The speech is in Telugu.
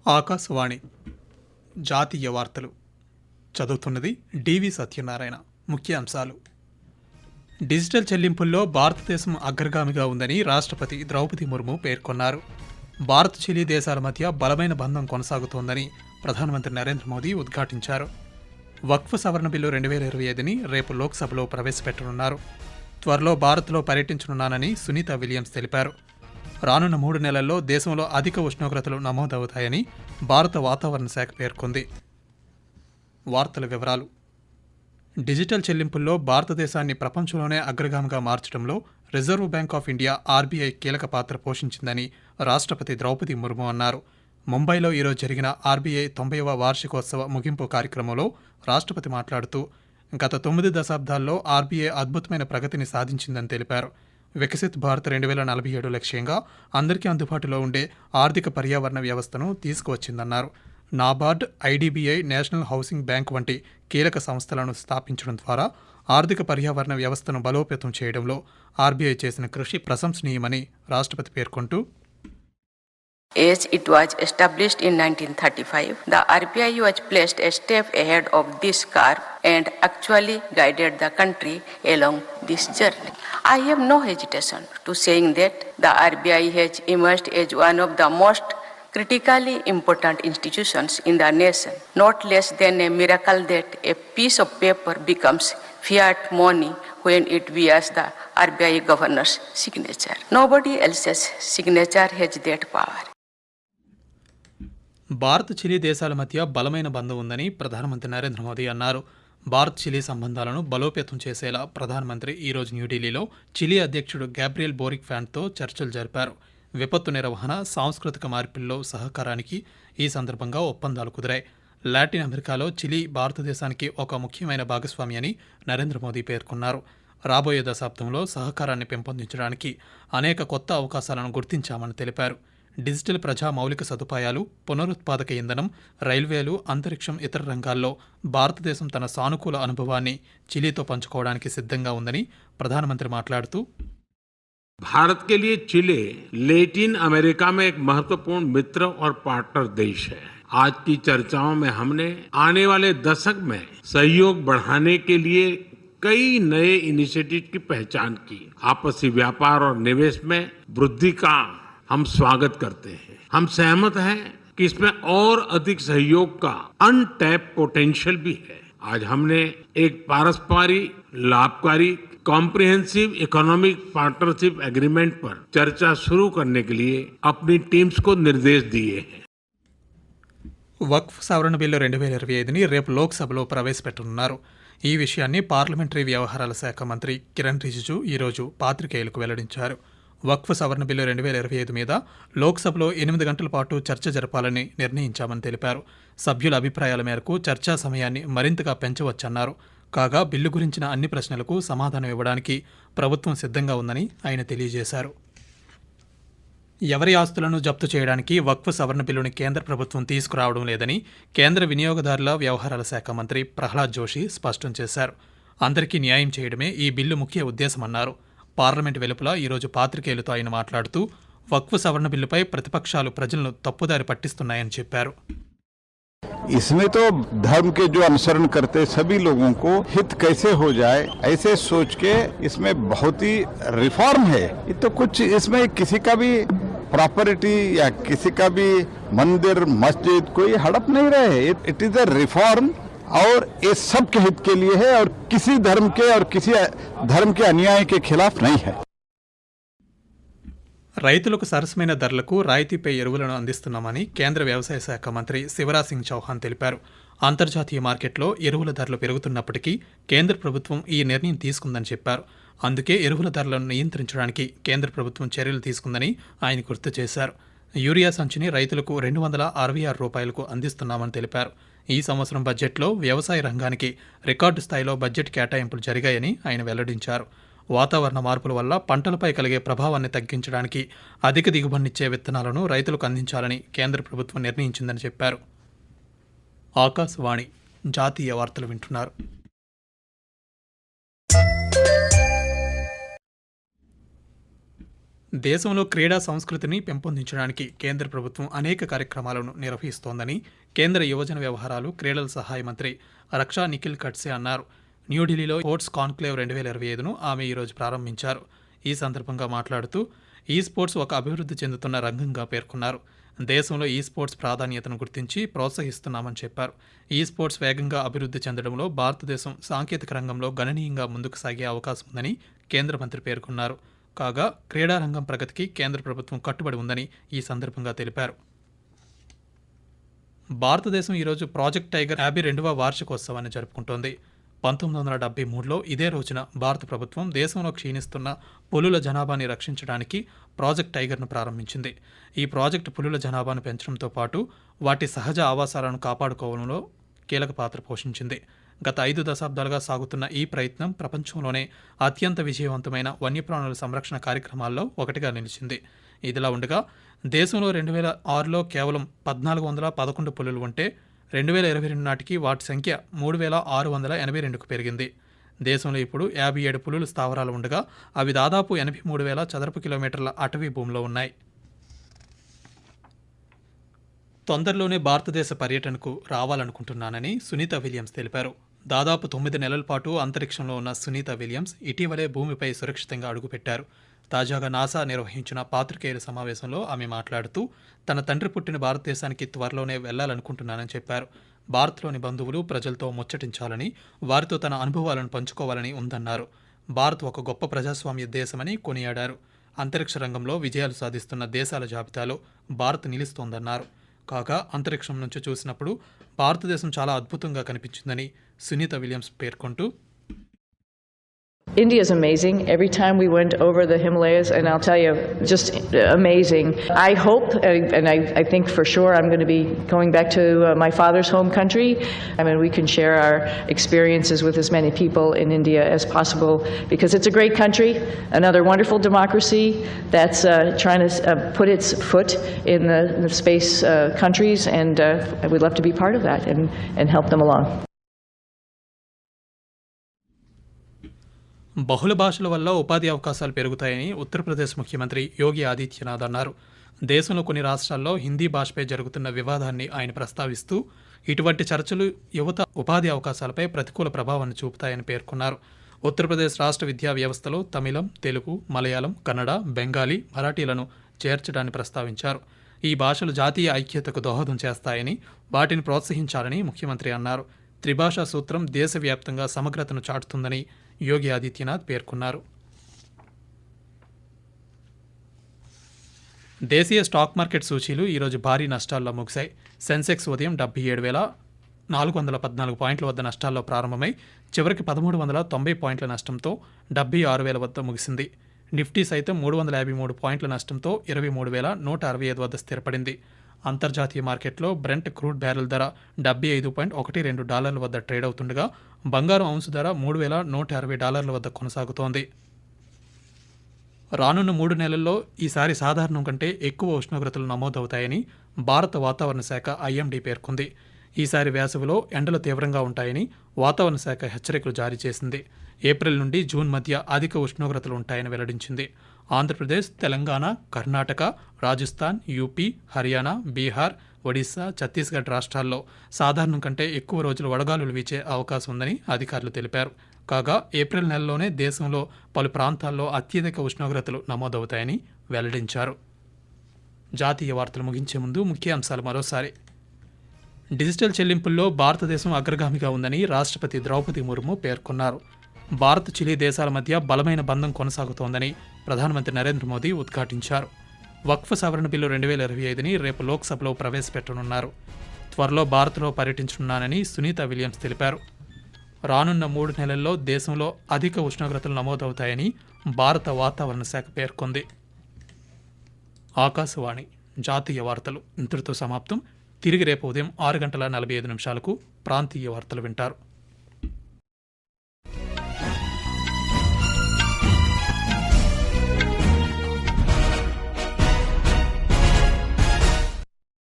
ఆకాశవాణి జాతీయ వార్తలు చదువుతున్నది డివి సత్యనారాయణ. ముఖ్యాంశాలు: డిజిటల్ చెల్లింపుల్లో భారతదేశం అగ్రగామిగా ఉందని రాష్ట్రపతి ద్రౌపది ముర్ము పేర్కొన్నారు. భారత్ చిలీ దేశాల మధ్య బలమైన బంధం కొనసాగుతోందని ప్రధానమంత్రి నరేంద్ర మోదీ ఉద్ఘాటించారు. వక్ఫ్ సవరణ బిల్లు 2025ని రేపు లోక్సభలో ప్రవేశపెట్టనున్నారు. త్వరలో భారత్లో పర్యటించనున్నానని సునీత విలియమ్స్ తెలిపారు. రానున్న 3 నెలల్లో దేశంలో అధిక ఉష్ణోగ్రతలు నమోదవుతాయని భారత వాతావరణ శాఖ పేర్కొంది. వార్తల వివరాలు: డిజిటల్ చెల్లింపుల్లో భారతదేశాన్ని ప్రపంచంలోనే అగ్రగామిగా మార్చడంలో reserve bank of India RBI కీలక పాత్ర పోషించిందని రాష్ట్రపతి ద్రౌపది ముర్ము అన్నారు. ముంబైలో ఈరోజు జరిగిన ఆర్బీఐ 90వ వార్షికోత్సవ ముగింపు కార్యక్రమంలో రాష్ట్రపతి మాట్లాడుతూ గత 9 దశాబ్దాల్లో ఆర్బీఐ అద్భుతమైన ప్రగతిని సాధించిందని తెలిపారు. వికసిత్ భారత్ 2047 లక్ష్యంగా అందరికీ అందుబాటులో ఉండే ఆర్థిక పర్యావరణ వ్యవస్థను తీసుకువచ్చిందన్నారు. NABARD, IDBI, National Housing Bank వంటి కీలక సంస్థలను స్థాపించడం ద్వారా ఆర్థిక పర్యావరణ వ్యవస్థను బలోపేతం చేయడంలో ఆర్బీఐ చేసిన కృషి ప్రశంసనీయమని రాష్ట్రపతి పేర్కొంటూ, As it was established in 1935, the RBI was placed a step ahead of this curve and actually guided the country along this journey. I have no hesitation to saying that the RBI has emerged as one of the most critically important institutions in the nation, not less than a miracle that a piece of paper becomes fiat money when it wears the RBI governor's signature. Nobody else's signature has that power. Bharat Chile దేశాల మధ్య బలమైన బంధం ఉందని ప్రధానమంత్రి నరేంద్ర మోదీ అన్నారు. భారత్ చిలీ సంబంధాలను బలోపేతం చేసేలా ప్రధానమంత్రి ఈరోజు న్యూఢిల్లీలో చిలీ అధ్యక్షుడు గ్యాబ్రియల్ బోరిక్ ఫ్యాంట్తో చర్చలు జరిపారు. విపత్తు నిర్వహణ, సాంస్కృతిక మార్పిడిలో సహకారానికి ఈ సందర్భంగా ఒప్పందాలు కుదిరాయి. లాటిన్ అమెరికాలో చిలీ భారతదేశానికి ఒక ముఖ్యమైన భాగస్వామి అని నరేంద్ర మోదీ పేర్కొన్నారు. రాబోయే దశాబ్దంలో సహకారాన్ని పెంపొందించడానికి అనేక కొత్త అవకాశాలను గుర్తించామని తెలిపారు. డిజిటల్ ప్రజా మౌలిక సదుపాయాలు, పునరుత్పాదక ఇంధనం, రైల్వేలు, అంతరిక్షం, ఇతర రంగాల్లో భారతదేశం తన సానుకూల అనుభవాన్ని చిలీతో పంచుకోవడానికి సిద్ధంగా ఉందని ప్రధానమంత్రి మాట్లాడుతూ, भारत के लिए चिले लैटिन अमेरिका में एक महत्वपूर्ण मित्र और पार्टनर देश है. आज की चर्चाओं में हमने आने वाले दशक में सहयोग बढ़ाने के लिए कई नए इनिशिएटिव की पहचान की. आपसी व्यापार और निवेश में वृद्धि का हम स्वागत करते हैं. हम सहमत हैं कि इसमें और अधिक सहयोग का अनटैप पोटेंशियल भी है. आज हमने एक पारस्परिक लाभकारी कॉम्प्रिहेंसिव इकोनॉमिक पार्टनरशिप एग्रीमेंट पर चर्चा शुरू करने के लिए अपनी टीम्स को निर्देश दिए हैं. వక్ఫ్ సవరణ బిల్లు 2025ని రేపు లోక్సభలో ప్రవేశపెట్టనున్నారు. ఈ విషయాన్ని పార్లమెంటరీ వ్యవహారాల శాఖ మంత్రి కిరణ్ రిజిజు ఈరోజు పాత్రికేయులకు వెల్లడించారు. వక్ఫ్ సవరణ బిల్లు 2025 మీద లోక్సభలో 8 గంటల పాటు చర్చ జరపాలని నిర్ణయించామని తెలిపారు. సభ్యుల అభిప్రాయాల మేరకు చర్చా సమయాన్ని మరింతగా పెంచవచ్చన్నారు. కాగా బిల్లు గురించిన అన్ని ప్రశ్నలకు సమాధానం ఇవ్వడానికి ప్రభుత్వం సిద్ధంగా ఉందని ఆయన తెలియజేశారు. ఎవరి ఆస్తులను జప్తు చేయడానికి వక్ఫ్ సవరణ బిల్లుని కేంద్ర ప్రభుత్వం తీసుకురావడం లేదని కేంద్ర వినియోగదారుల వ్యవహారాల శాఖ మంత్రి ప్రహ్లాద్ జోషి స్పష్టం చేశారు. అందరికీ న్యాయం చేయడమే ఈ బిల్లు ముఖ్య ఉద్దేశమన్నారు. పార్లమెంట్ వెలుపల ఈరోజు పాత్రికేయులతో ఆయన మాట్లాడుతూ వక్ఫ్ సవరణ బిల్లుపై ప్రతిపక్షాలు ప్రజలను తప్పుదారి పట్టిస్తున్నాయని చెప్పారు. इसमें तो धर्म के जो अनुसरण करते सभी लोगों को हित कैसे हो जाए ऐसे सोच के इसमें बहुत ही रिफॉर्म है. ये तो कुछ इसमें किसी का भी प्रॉपर्टी या किसी का भी मंदिर मस्जिद कोई हड़प नहीं रहे. इट इज अ रिफॉर्म और ये सबके हित के लिए है और किसी धर्म के और किसी धर्म के अन्याय के खिलाफ नहीं है. రైతులకు సరసమైన ధరలకు రాయితీపై ఎరువులను అందిస్తున్నామని కేంద్ర వ్యవసాయ శాఖ మంత్రి శివరాజ్ సింగ్ చౌహాన్ తెలిపారు. అంతర్జాతీయ మార్కెట్లో ఎరువుల ధరలు పెరుగుతున్నప్పటికీ కేంద్ర ప్రభుత్వం ఈ నిర్ణయం తీసుకుందని చెప్పారు. అందుకే ఎరువుల ధరలను నియంత్రించడానికి కేంద్ర ప్రభుత్వం చర్యలు తీసుకుందని ఆయన గుర్తు చేశారు. యూరియా సంచిని రైతులకు 266 రూపాయలకు అందిస్తున్నామని తెలిపారు. ఈ సంవత్సరం బడ్జెట్లో వ్యవసాయ రంగానికి రికార్డు స్థాయిలో బడ్జెట్ కేటాయింపులు జరిగాయని ఆయన వెల్లడించారు. వాతావరణ మార్పుల వల్ల పంటలపై కలిగే ప్రభావాన్ని తగ్గించడానికి అధిక దిగుబడినిచ్చే విత్తనాలను రైతులకు అందించాలని కేంద్ర ప్రభుత్వం నిర్ణయించిందని చెప్పారు. ఆకాశవాణి జాతీయ వార్తలు వింటున్నారు. దేశంలో క్రీడా సంస్కృతిని పెంపొందించడానికి కేంద్ర ప్రభుత్వం అనేక కార్యక్రమాలను నిర్వహిస్తోందని కేంద్ర యువజన వ్యవహారాలు క్రీడల సహాయ మంత్రి రక్షా నిఖిల్ ఖడ్సే అన్నారు. న్యూఢిల్లీలో స్పోర్ట్స్ కాన్క్లేవ్ 2025ను ఆమె ఈరోజు ప్రారంభించారు. ఈ సందర్భంగా మాట్లాడుతూ ఈ స్పోర్ట్స్ ఒక అభివృద్ధి చెందుతున్న రంగంగా పేర్కొన్నారు. దేశంలో ఈ స్పోర్ట్స్ ప్రాధాన్యతను గుర్తించి ప్రోత్సహిస్తున్నామని చెప్పారు. ఈ స్పోర్ట్స్ వేగంగా అభివృద్ధి చెందడంలో భారతదేశం సాంకేతిక రంగంలో గణనీయంగా ముందుకు సాగే అవకాశం ఉందని కేంద్ర మంత్రి పేర్కొన్నారు. కాగా క్రీడారంగం ప్రగతికి కేంద్ర ప్రభుత్వం కట్టుబడి ఉందని ఈ సందర్భంగా తెలిపారు. భారతదేశం ఈరోజు ప్రాజెక్ట్ టైగర్ 52వ వార్షికోత్సవాన్ని జరుపుకుంటోంది. 1973లో ఇదే రోజున భారత ప్రభుత్వం దేశంలో క్షీణిస్తున్న పులుల జనాభాని రక్షించడానికి ప్రాజెక్ట్ టైగర్ను ప్రారంభించింది. ఈ ప్రాజెక్టు పులుల జనాభాను పెంచడంతో పాటు వాటి సహజ ఆవాసాలను కాపాడుకోవడంలో కీలక పాత్ర పోషించింది. గత 5 దశాబ్దాలుగా సాగుతున్న ఈ ప్రయత్నం ప్రపంచంలోనే అత్యంత విజయవంతమైన వన్యప్రాణుల సంరక్షణ కార్యక్రమాల్లో ఒకటిగా నిలిచింది. ఇదిలా ఉండగా దేశంలో 2006లో కేవలం 1411 పులులు ఉంటే 2022 నాటికి వాటి సంఖ్య 3682కు పెరిగింది. దేశంలో ఇప్పుడు 57 పులులు స్థావరాలు ఉండగా అవి దాదాపు 83,000 చదరపు కిలోమీటర్ల అటవీ భూమిలో ఉన్నాయి. తొందరలోనే భారతదేశ పర్యటనకు రావాలనుకుంటున్నానని సునీత విలియమ్స్ తెలిపారు. దాదాపు 9 నెలల పాటు అంతరిక్షంలో ఉన్న సునీత విలియమ్స్ ఇటీవలే భూమిపై సురక్షితంగా అడుగుపెట్టారు. తాజాగా నాసా నిర్వహించిన పాత్రికేయుల సమావేశంలో ఆమె మాట్లాడుతూ తన తండ్రి పుట్టిన భారతదేశానికి త్వరలోనే వెళ్లాలనుకుంటున్నానని చెప్పారు. భారత్లోని బంధువులు ప్రజలతో ముచ్చటించాలని, వారితో తన అనుభవాలను పంచుకోవాలని ఉందన్నారు. భారత్ ఒక గొప్ప ప్రజాస్వామ్య దేశమని కొనియాడారు. అంతరిక్ష రంగంలో విజయాలు సాధిస్తున్న దేశాల జాబితాలో భారత్ నిలుస్తోందన్నారు. కాగా అంతరిక్షం నుంచి చూసినప్పుడు భారతదేశం చాలా అద్భుతంగా కనిపించిందని సునీత విలియమ్స్ పేర్కొంటూ, India is amazing. Every time we went over the Himalayas, and I'll tell you, just amazing. I hope, and I think for sure, I'm going to be going back to my father's home country. I mean, we can share our experiences with as many people in India as possible because it's a great country, another wonderful democracy that's trying to put its foot in the space countries, and we'd love to be part of that and help them along. బహుళ భాషల వల్ల ఉపాధి అవకాశాలు పెరుగుతాయని ఉత్తరప్రదేశ్ ముఖ్యమంత్రి యోగి ఆదిత్యనాథ్ అన్నారు. దేశంలో కొన్ని రాష్ట్రాల్లో హిందీ భాషపై జరుగుతున్న వివాదాన్ని ఆయన ప్రస్తావిస్తూ ఇటువంటి చర్చలు యువత ఉపాధి అవకాశాలపై ప్రతికూల ప్రభావాన్ని చూపుతాయని పేర్కొన్నారు. ఉత్తరప్రదేశ్ రాష్ట్ర విద్యా వ్యవస్థలో తమిళం, తెలుగు, మలయాళం, కన్నడ, బెంగాలీ, మరాఠీలను చేర్చడాన్ని ప్రస్తావించారు. ఈ భాషలు జాతీయ ఐక్యతకు దోహదం చేస్తాయని, వాటిని ప్రోత్సహించాలని ముఖ్యమంత్రి అన్నారు. త్రిభాషా సూత్రం దేశవ్యాప్తంగా సమగ్రతను చాటుతుందని యోగి ఆదిత్యనాథ్ పేర్కొన్నారు. దేశీయ స్టాక్ మార్కెట్ సూచీలు ఈరోజు భారీ నష్టాల్లో ముగిశాయి. సెన్సెక్స్ ఉదయం 77,414 పాయింట్ల వద్ద నష్టాల్లో ప్రారంభమై చివరికి 1,390 పాయింట్ల నష్టంతో 76,000 వద్ద ముగిసింది. నిఫ్టీ సైతం 353 పాయింట్ల నష్టంతో 23,165 వద్ద స్థిరపడింది. అంతర్జాతీయ మార్కెట్లో బ్రెంట్ క్రూడ్ బ్యారెల్ ధర $75.12 వద్ద ట్రేడ్ అవుతుండగా బంగారం ఔన్సు ధర $3,160 వద్ద కొనసాగుతోంది. రానున్న 3 నెలల్లో ఈసారి సాధారణం కంటే ఎక్కువ ఉష్ణోగ్రతలు నమోదవుతాయని భారత వాతావరణ శాఖ IMD పేర్కొంది. ఈసారి వేసవిలో ఎండలు తీవ్రంగా ఉంటాయని వాతావరణ శాఖ హెచ్చరికలు జారీ చేసింది. ఏప్రిల్ నుండి జూన్ మధ్య అధిక ఉష్ణోగ్రతలు ఉంటాయని వెల్లడించింది. ఆంధ్రప్రదేశ్, తెలంగాణ, కర్ణాటక, రాజస్థాన్, యూపీ, హర్యానా, బీహార్, ఒడిశా, ఛత్తీస్గఢ్ రాష్ట్రాల్లో సాధారణం కంటే ఎక్కువ రోజులు వడగాలులు వీచే అవకాశం ఉందని అధికారులు తెలిపారు. కాగా ఏప్రిల్ నెలలోనే దేశంలో పలు ప్రాంతాల్లో అత్యధిక ఉష్ణోగ్రతలు నమోదవుతాయని వెల్లడించారు. జాతీయ వార్తలు ముగించే ముందు ముఖ్యాంశాలు మరోసారి. డిజిటల్ చెల్లింపుల్లో భారతదేశం అగ్రగామిగా ఉందని రాష్ట్రపతి ద్రౌపది ముర్ము పేర్కొన్నారు. భారత్, చిలీ దేశాల మధ్య బలమైన బంధం కొనసాగుతోందని ప్రధానమంత్రి నరేంద్ర మోదీ ఉద్ఘాటించారు. వక్ఫ్ సవరణ బిల్లు 2025ని రేపు లోక్సభలో ప్రవేశపెట్టనున్నారు. త్వరలో భారత్లో పర్యటించనున్నానని సునీత విలియమ్స్ తెలిపారు. రానున్న 3 నెలల్లో దేశంలో అధిక ఉష్ణోగ్రతలు నమోదవుతాయని భారత వాతావరణ శాఖ పేర్కొంది. ఆకాశవాణి జాతీయ వార్తలు ఇంతటితో సమాప్తం. తిరిగి రేపు ఉదయం 6:45 ప్రాంతీయ వార్తలు వింటారు.